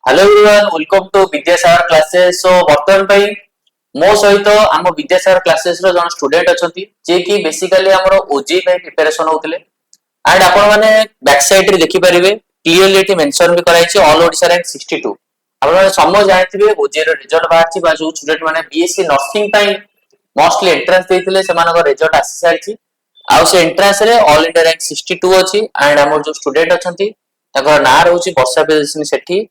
Hello everyone welcome to Vidyasagar classes. So वर्तमान पई मो सहित आम विद्यासागर क्लासेस रो जन स्टूडेंट अछंती जे कि बेसिकली हमरो ओजी पे प्रिपरेशन होतले एंड आपण माने बैक साइड रे देखि परिबे क्लियरली एटी मेंशन भी कराई छि ऑल ओडिसा रैंक 62। आपण माने समझ जानथिबे ओजी रो रिजल्ट बाहर छि बा जो स्टूडेंट माने बीएससी नर्सिंग पई मोस्टली एंट्रेंस देथिले सेमानक रिजल्ट आसी सारछि आउ से एंट्रेंस रे ऑल इंडिया रैंक 62 अछि एंड हमर जो स्टूडेंट अछंती तकर ना रहउछि वर्षा प्रियदर्शिनी सेठी।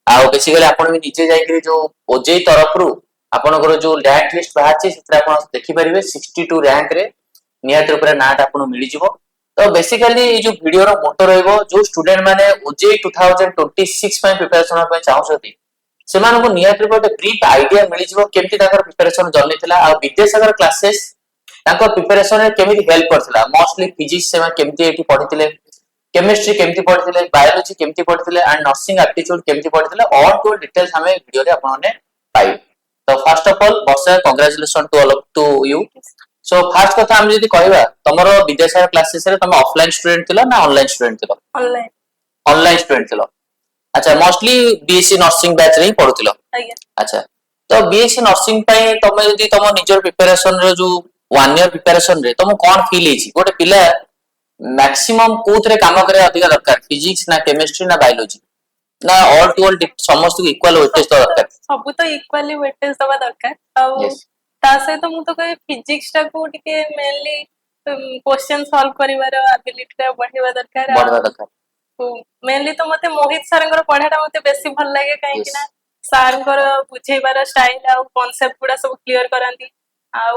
आउ बेसिकली आपण भी निजे जाई जो ओजेई तरफ रु आपनकर जो रैंक लिस्ट बाहर छि सेतरा आपण देखि परिबे 62 रैंक रे नियत ऊपर नाट आपण मिलि जिवो। तो बेसिकली ये जो वीडियो रो मोटो रहइबो जो स्टूडेंट माने ओजेई 2026 पय प्रिपरेशन पय चाहउछथि सेमान को नियत ऊपर एक ब्रीफ आईडिया मिलि जिवो केमति ताकर प्रिपरेशन जर्नी थिला आ विद्यासागर क्लासेस ताको प्रिपरेशन रे केमति हेल्प करथिला मोस्टली फिजिक्स सेमा केमति एठी पढिथिले केमिस्ट्री केमति पढिथिले बायोलॉजी केमति पढिथिले एंड नर्सिंग एप्टीट्यूड केमति पढिथिले ऑल टू डिटेल्स हमें वीडियो रे आपन ने पाइ। तो first of all Varsha congratulation to you. So first कथा हम जदी कहबा तमरो विद्यासागर क्लासेस रे तम ऑफलाइन स्टूडेंट थिला ना ऑनलाइन स्टूडेंट थिला? ऑनलाइन ऑनलाइन स्टूडेंट थिला। अच्छा मोस्टली बीएससी नर्सिंग बैच रे ही पढुथिला? अच्छा तो बीएससी नर्सिंग पय तमे जदी तम निजर प्रिपरेशन रे जो 1 ईयर प्रिपरेशन रे तम कोन फील हेछि गोटे पिला मैक्सिमम कोथरे काम करे अधिक दरकार फिजिक्स ना केमिस्ट्री ना बायोलॉजी ना ऑल टू ऑल समस्त को इक्वल वेटेज दरकार? सब तो इक्वली वेटेज दबा दरकार आ ता से तो मु तो कहे फिजिक्स टा को टिके मेनली क्वेश्चन सॉल्व करिवार एबिलिटी टा बढ़िवा दरकार मेनली तो मते मोहित सरंगर पढाटा मते बेसी भल लागे काहे कि ना सरंगर बुझेबार स्टाइल आ कांसेप्ट गुडा सब क्लियर करांती आ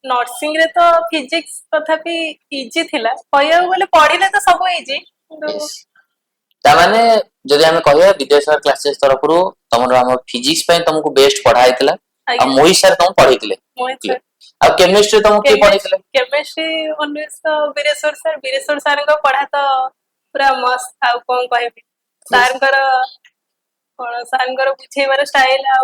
नर्सिंग रे तो फिजिक्स तथापि इजी थिला कहया बोले पढिले तो सब इजी ता माने जदि हम कहया विद्यासागर क्लासेस तरफ रु तमरो हम फिजिक्स पय तुमको बेस्ट पढाइतिला आ मोहित सर तुम पढितिले मोहित सर आ केमिस्ट्री तुम के पढितिले? केमिस्ट्री ऑलवेज तो वीरेश्वर सर को पढा तो पूरा मस्त आ कोन कहबी सरंगर बुझेबार स्टाइल आ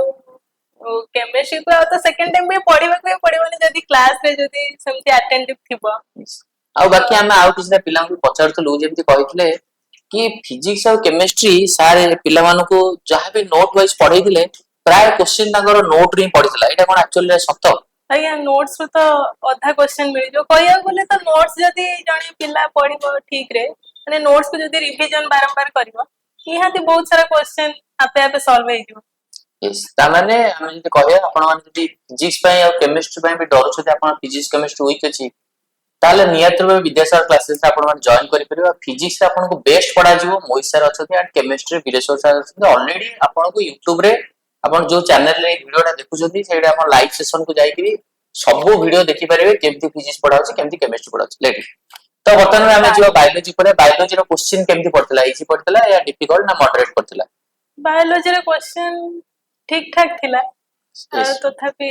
केमिस्ट्री को तो सेकंड टाइम भी पढिबानी जदी क्लास रे जदी समति अटेंटिव थिबो आ बाकी हम आउ किछना पिला को पचारतलु जेमति कहितले कि फिजिक्स और केमिस्ट्री सारे पिला मानु को जहां भी नोट वाइज पढै दिले प्राय क्वेश्चन तागर नोट रे पढितला एटा कोन एक्चुअली सत्य? आया नोट्स तो आधा क्वेश्चन मिल जो कहया बोले तो नोट्स जदी जणे पिला पढिबो ठीक रे माने नोट्स को जदी रिवीजन बारंबार करबो इहाती बहुत सारा क्वेश्चन आपे आपे सॉल्व हे जो। यस ता माने हम जदी कहया आपण मान जदी फिजिक्स पय और केमिस्ट्री पय भी डर छथि आपण फिजिक्स केमिस्ट्री वीक अछि ताले नियत रे विद्यासागर क्लासेस आपण मान जॉइन करि परिबा। फिजिक्स आपण को बेस्ट पढा जिवो मोहित सर अछथि एंड केमिस्ट्री वीरेश्वर सर अछथि ऑलरेडी आपण को YouTube रे आपण जो चैनल रे वीडियोटा देखु छथि सेडा आपण लाइव सेशन को जाई कि सब वीडियो देखि परिबे केमति फिजिक्स पढा अछि केमति केमिस्ट्री पढा अछि लेट। तो वर्तमान हमें जो बायोलॉजी पढे बायोलॉजी रो क्वेश्चन केमति पढतला इजी पढतला या डिफिकल्ट ना मॉडरेट पढतला? बायोलॉजी रे क्वेश्चन ठीक ठाक थिला तथापि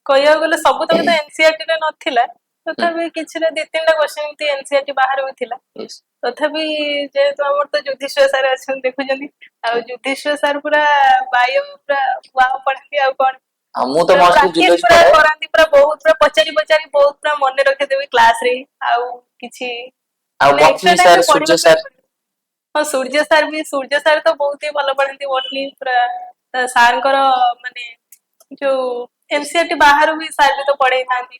कहया गेले सब तक तो एनसीईआरटी रे नथिला तथापि किछि रे 2-3टा क्वेश्चन इति एनसीईआरटी बाहर होइथिला तथापि जे तो हमर तो जुधिश्वर सर अछन देखु जनी आ जुधिश्वर सर पूरा बायो पूरा वाव पढती आ कोन हमु तो मस्त जुधिश्वर करांती पूरा बहुत पूरा पचारी बहुत पूरा मन रखे देबे क्लास रे आ किछि आ बॉटनी सर सूर्य सर हां सूर्य सर तो बहुत ही भलो पढंती बॉटनी पूरा सारंकर माने जो एनसीईआरटी बाहर भी सर भी तो पढै थांती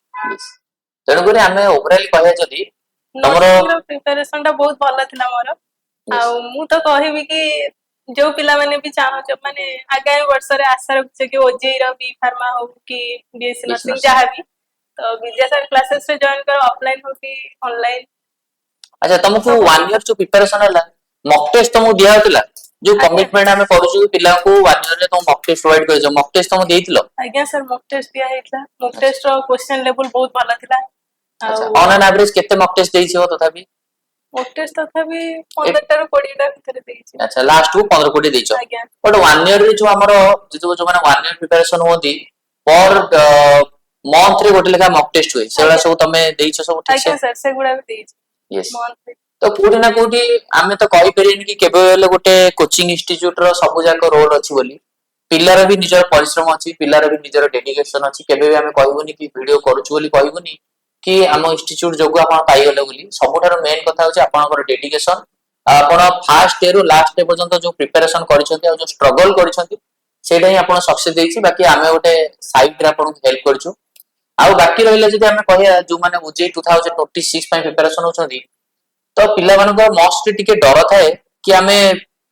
तेणु करी हमें ओवरऑल कहया जदी हमरो प्रिपरेशन टा बहुत भलो थिला मोर आ मु तो कहबी कि जो पिला माने भी चाहो जो माने आगामी वर्ष रे आशा रखछे कि ओजेई रो बी फार्मा हो कि बीएससी नर्सिंग जहां भी तो विद्यासागर क्लासेस रे जॉइन करो ऑफलाइन हो कि ऑनलाइन। अच्छा तुमको 1 ईयर जो प्रिपरेशन हला मॉक टेस्ट तुमको दिया होतला जो कमिटमेंट हमें करू पिला को 1 ईयर रे तुम मॉक टेस्ट प्रोवाइड कर जो मॉक टेस्ट तुम देइतिलो? आज्ञा सर मॉक टेस्ट दिया हेतला मॉक टेस्ट रो क्वेश्चन लेवल बहुत भलो थिला। अच्छा ऑन एन एवरेज केते मॉक टेस्ट देइछो तथापि? मॉक टेस्ट तथापि 15 टा रो 20 टा भीतर देइछि। अच्छा लास्ट को 15-20 देइछो बट 1 ईयर रे जो हमरो जो माने 1 ईयर प्रिपरेशन होती पर मंथ रे गोटे लेखा मॉक टेस्ट हुए सेला सब तमे देइछो सब ठीक से? आज्ञा सर से गुडा भी देइछि यस मंथ रे तो कोठी ना कोठी आमे तो कहि परिनी कि केबे बेले गोटे कोचिंग इंस्टीट्यूट रो सब जाको रोल अछि बोली पिल्लार भी निजर परिश्रम अछि पिल्लार भी निजर डेडिकेशन अछि केबे भी आमे कहबोनी कि वीडियो करूछु बोली कहबोनी कि हम इंस्टीट्यूट जोगु आपण पाई गले बोली सबुठार मेन कथा होछि आपनकर डेडिकेशन ଆପଣ ଫାର୍ଷ୍ଟ ଇୟର ରୁ ଲାଷ୍ଟ ଇୟର पर्यंत जो प्रिपरेशन କରିଛନ୍ତି ଆଉ जो स्ट्रगल କରିଛନ୍ତି ସେଇଟା ହିଁ ଆପଣ सक्सेस ଦେଇଛି बाकी ଆମେ ଗୋଟେ ସାଇଟ୍ ରେ ଆପଣଙ୍କୁ ହେଲ୍ପ କରିଛୁ ଆଉ बाकी ରହିଲା ଯଦି ଆମେ କହିବା जो माने OJEE 2026 ପାଇଁ प्रिपरेशन होଛନ୍ତି ତ ପିଲାମାନଙ୍କ ମଷ୍ଟ ଟିକେ ଡର ଥାଏ କି ଆମେ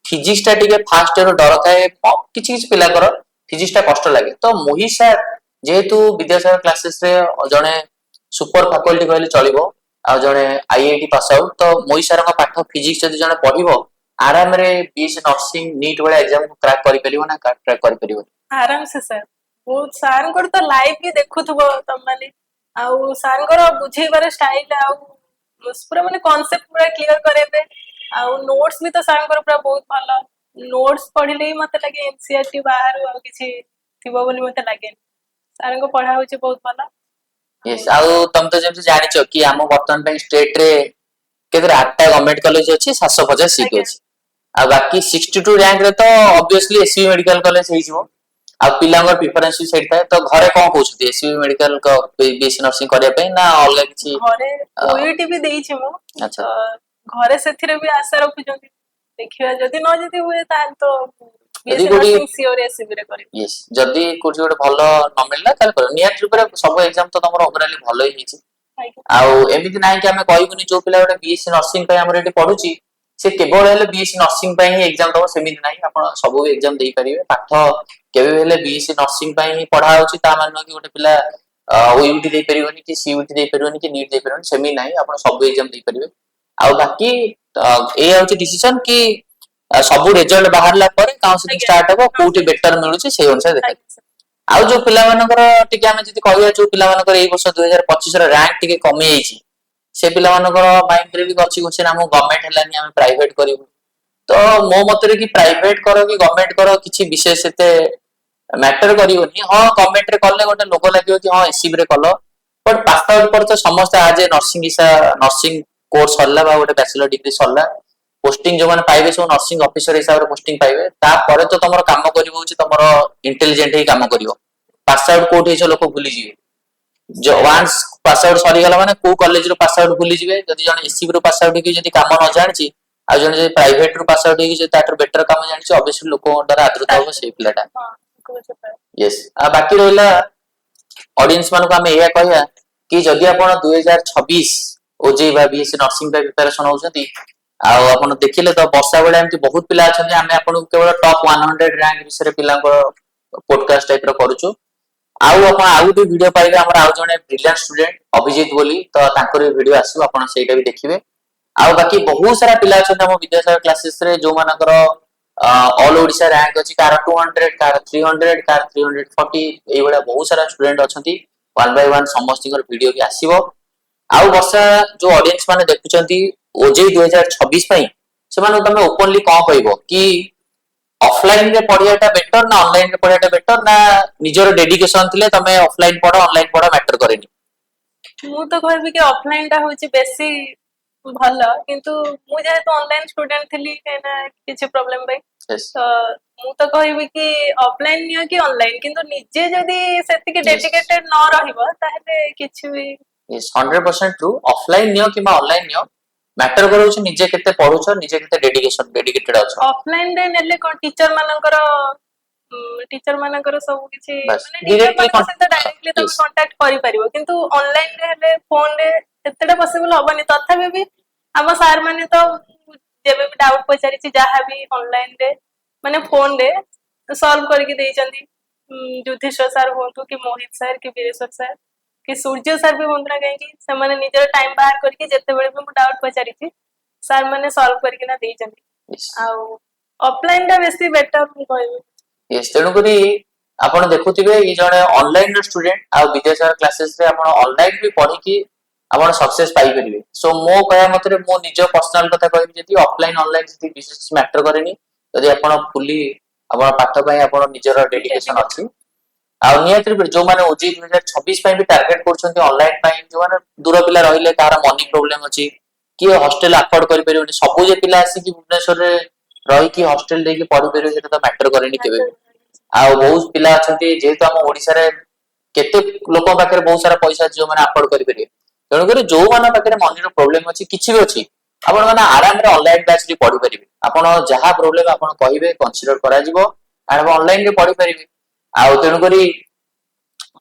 फिजिक्स टा ଟିକେ फास्ट इयर डर थाए किछि किछि पिलाकर फिजिक्स टा कष्ट लागे तो मोहित सर जेहेतु विद्यासागर क्लासेस रे जणे सुपर फैकल्टी कहले चलिबो आ जणे आईआईटी पास आउट तो मोहित सर का पाठ फिजिक्स जदि जणे पढिबो आराम रे बीएससी नर्सिंग नीट वाला एग्जाम को क्रैक करि परिबो ना क्रैक करि परिबो आराम से सर बहुत सार को तो लाइव भी देखुथबो तम माने आउ सार को बुझेबार स्टाइल आउ पूरा माने कांसेप्ट पूरा क्लियर करेबे आउ नोट्स भी तो सार को पूरा बहुत भलो नोट्स पढिले ही मते लागे एनसीईआरटी बाहर आ किछि थिबो बोली मते लागे सार को पढा होची बहुत भलो यस आउ तुम तो जेम जानिचो कि हम वर्तमान पे स्टेट रे केतरे 8टा गवर्नमेंट कॉलेज अछि 750 सीट अछि आ बाकी 62 रैंक रे तो ऑब्वियसली एसवी मेडिकल कॉलेज हे जिवो आ पिलांगर प्रेफरेंस भी सेट थाए तो घरे कोन कहउछथि एसवी मेडिकल को बीएससी नर्सिंग करिया पे ना अलग किछि घरे ओईटी भी देई छी मो अच्छा घरे सेथिरे भी आशा रखुछंती देखिया जदि न जदि हुए ता तो जदि बीएससी कोडी नर्सिंग सीओर एसवी रे करी यस जदि कोडी गोटे भलो न मिलला ताल कर नियत रूप रे सब एग्जाम तो तमरो ओवरऑली भलो ही हिची आउ एमिति नाही कि हमें कहबुनी जो पिला गोटे बीएससी नर्सिंग पे हमर एटी पढुची से केवल हेले बीएससी नर्सिंग पे ही एग्जाम दबो सेमिति नाही आपण सब एग्जाम देई परिबे पाठ केबे हेले बीएससी नर्सिंग पे ही पढा होची ता मान कि गोटे पिला ओयूटी देई परिबोनी कि सीयूटी देई परिबोनी कि नीट देई परिबोनी सेमि नाही आपण सब एग्जाम देई परिबे आउ बाकी ए होची डिसीजन कि सब रिजल्ट बाहरला परे काउंसलिंग स्टार्ट हो कोठी बेटर मिलुची से अनुसार देखा आउ जो पिला मानकर टिके हमें जति कहया जो पिला मानकर ए वर्ष 2025 रो रैंक टिके कमी आइची से पिला मानकर माइंड रे भी अछि क्वेश्चन हम गवर्नमेंट हलानी हम प्राइवेट करिवु तो मो मतरे कि प्राइवेट करो कि गवर्नमेंट करो किछि विशेष एते मैटर करिवनी हां गवर्नमेंट रे करले गोटे लोगो लागियो कि हां एससी रे कलो बट पास आउट पर तो समस्त आज नर्सिंग कोर्स हल्ला बा गोटे बैचलर डिग्री सरला पोस्टिंग जो माने पाइबे सब नर्सिंग ऑफिसर हिसाब रे पोस्टिंग पाइबे ता परे तो तमरो काम करिवो होची तमरो इंटेलिजेंट ही काम करिवो पास आउट कोठी छ लोक भूली जिवे जो वांस पास आउट सरी गला माने को कॉलेज रो पास आउट भूली जिवे जदि जने एससी रो पास आउट की जदि काम न जानची आ जने जे प्राइवेट रो पास आउट की जे ताटर बेटर काम जानची ऑब्वियसली लोक अंडर आदृत हो से पिलाटा यस आ बाकी रहला ऑडियंस मानको हम एया कहया कि जदि आपण 2026 ओजेई बा बीएससी नर्सिंग पे प्रिपरेशन होउछथि आउ आपण देखिले तो वर्षा बेला एमती बहुत पिला अछथि हमें आपण केवल टॉप 100 रैंक विषय पिला को पॉडकास्ट टाइप रो करूछु आउ आपण आउ भी वीडियो पाइबे हमर आउ जने ब्रिलियंट स्टूडेंट अभिजीत बोली तो तांकर वीडियो आसु आपण सेटा भी देखिबे आउ बाकी बहुत सारा पिला अछथि हम विद्यासागर क्लासेस रे जो मानकर ऑल ओडिसा रैंक अछि कार 200 कार 300 कार 340 एई बडा बहुत सारा स्टूडेंट अछथि वन बाय वन समस्तिकर वीडियो भी आसीबो आउ वर्षा जो ऑडियंस माने देखुचंती ओजेई 2026 पई से माने तमे ओपनली को कहबो कि ऑफलाइन रे पढियाटा बेटर ना ऑनलाइन रे पढियाटा बेटर ना निजर डेडिकेशन थिले तमे ऑफलाइन पढो ऑनलाइन पढो मैटर करेनी मु तो कहबी कि ऑफलाइन टा होची बेसी भलो किंतु मु जे तो ऑनलाइन स्टूडेंट थिली केना किछि प्रॉब्लम बे तो मु तो कहबी कि ऑफलाइन नियो कि ऑनलाइन किंतु निजे जदी सेति के डेडिकेटेड न रहिबो ताहे किछि भी यस 100% ट्रू ऑफलाइन नियो कि ऑनलाइन नियो मैटर करूछ निजे केते पढुछ निजे केते डेडिकेटेड अछ ऑफलाइन रे नेले कोन टीचर मानकर सब किछि माने डायरेक्टली डायरेक्टली तुम कांटेक्ट करि परिबो किंतु ऑनलाइन रे हेले फोन रे एतडा पॉसिबल होबनी तथापि भी हम सार माने तो जेबे भी डाउट पचारि छि जहा भी ऑनलाइन रे माने फोन रे सॉल्व करके देई चंदी युधिष्ठिर सर होंतु कि मोहित सर कि वीरेश्वर सर कि सूर्य सर भी होंतरा कहीं कि से माने निजर टाइम बाहर करके जते बेले भी डाउट पचारि छि सर माने सॉल्व करके ना देई चंदी आ ऑफलाइन दा बेसी बेटर मी कहबो यस तेनु करी आपण देखुथिबे ई जणे ऑनलाइन स्टूडेंट आ विद्यासागर क्लासेस रे आपण ऑनलाइन भी पढी कि आपण सक्सेस पाई परिबे सो मो कहया मतरे मो निजो पर्सनल कथा कहबी जति ऑफलाइन ऑनलाइन जति विशेष मैटर करेनी यदि आपण फुली आपण पाठ पय आपण निजर डेडिकेशन अछि आ नियत रे जो माने ओजी 2026 पय भी टारगेट करछन्ती ऑनलाइन पय जो माने दूर पिला रहिले कार मनी प्रॉब्लम अछि कि हॉस्टल अफोर्ड करि परिबनी सबु जे पिला आसी कि भुवनेश्वर रे रही कि हॉस्टल दे कि पढि परिबे सेटा तो मैटर करेनी केबे आ बहुत पिला अछन्ती जेहेतु हम ओडिसा रे केते लोक पाखरे बहुत सारा पैसा जो माने अफोर्ड करि परिबे तेणु करी जो माने पाखरे मनी रो प्रॉब्लम अछि किछि भी अछि ଆପଣ ମାନେ आराम रे ऑनलाइन बैच रे पढ़ी परिबे आपण जहा प्रॉब्लम आपण कहिबे कंसीडर करा जिवो आरो ऑनलाइन रे पढ़ी परिबे आ तेनु करी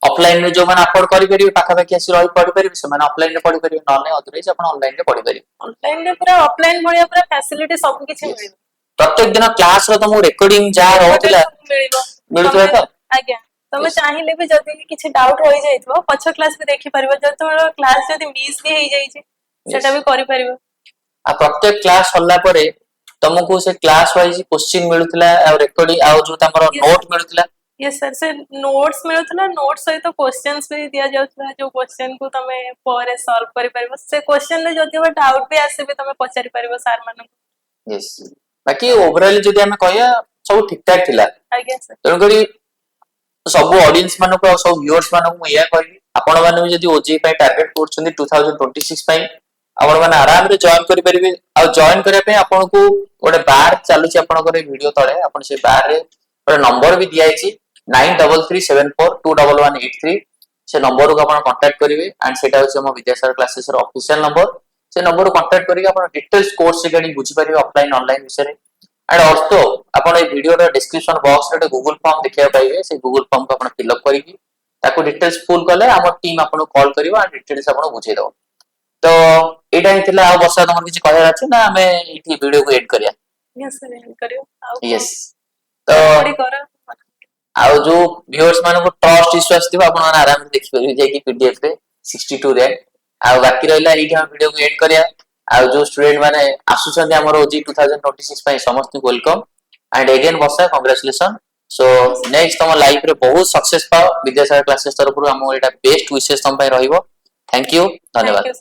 ऑफलाइन रे जो माने अफोर्ड करि परिबे पाखा पाखी आसी रही पढ़ी परिबे से माने ऑफलाइन रे पढ़ी परिबे नले अदरवाइज आपण ऑनलाइन रे पढ़ी परिबे ऑनलाइन रे पूरा ऑफलाइन भलिया पूरा फैसिलिटी सब किछि मिलिबो प्रत्येक दिन क्लास रो तुम रेकॉर्डिंग जा रहउतला मिलिबो मिलुतबा त आज्ञा तमे चाहिले भी जदी किछि डाउट होई जाइतबो पछ क्लास भी देखि परिबो जद तोर क्लास जदी मिस भी हेई जाई छै सेटा भी करि परिबो आ प्रत्येक क्लास हल्ला परे तुमको से क्लास वाइज क्वेश्चन मिलुतला आ रेकॉर्डिंग आ जो तमरो नोट मिलुतला यस सर से नोट्स मिलुतला नोट्स सहित क्वेश्चंस भी दिया जाउतला जो क्वेश्चन को तमे परे सॉल्व करि परिबो से क्वेश्चन ले जदी डाउट भी आसे भी तमे पचारि परिबो सर मानन यस बाकी ओवरऑल जदी हमें कहया सब ठीक ठाक थिला आज्ञा सर तेनु करी सब ऑडियंस मानको और सब व्यूअर्स मानको या कहबी आपण माने जदी ओजी पय टारगेट करछन्ती 2026 पय आपण माने आराम रे जॉइन करि परिबे आ जॉइन करे पे आपण को ओडे बार चालू छी आपण करे वीडियो तळे आपण से बार रे ओडे नंबर भी दिया छी 9337421183 से नंबर को आपण कांटेक्ट करिवे एंड सेटा होछ हम विद्यासागर क्लासेस रो ऑफिशियल नंबर से नंबर को कांटेक्ट करिके आपण डिटेल्स कोर्स रिगार्डिंग बुझी परिबे ऑफलाइन ऑनलाइन विषय रे एंड ऑल्सो आपण ए वीडियो रो डिस्क्रिप्शन बॉक्स रे गूगल फॉर्म देखिया पाइबे से गूगल फॉर्म को आपण फिल अप करिकि ताको डिटेल्स फुल कले हमर टीम आपण कॉल करिवो एंड डिटेल्स आपण बुझे दो तो एटा ही थिला आ वर्षा तमर किछ कहया अछि ना हमें इठी वीडियो को एड करिया यस सर एंड करियो यस तो पढ़ी करो आउ जो व्यूअर्स मानको ट्रस्ट विश्वास दिबो आपण माने आराम से देखि परिबे जे कि पीडीएफ रे 62 रे आ बाकी रहला एठी हम वीडियो को एड करिया आ जो स्टूडेंट माने आसुछन्ते हमर ओजी 2026 पय समस्त welcome and again Varsha congratulation so next तम लाइफ रे बहुत सक्सेस पाओ विद्यासागर क्लासेस तरफ हम एटा बेस्ट विशेष तम पय रहिबो थैंक यू धन्यवाद थैंक यू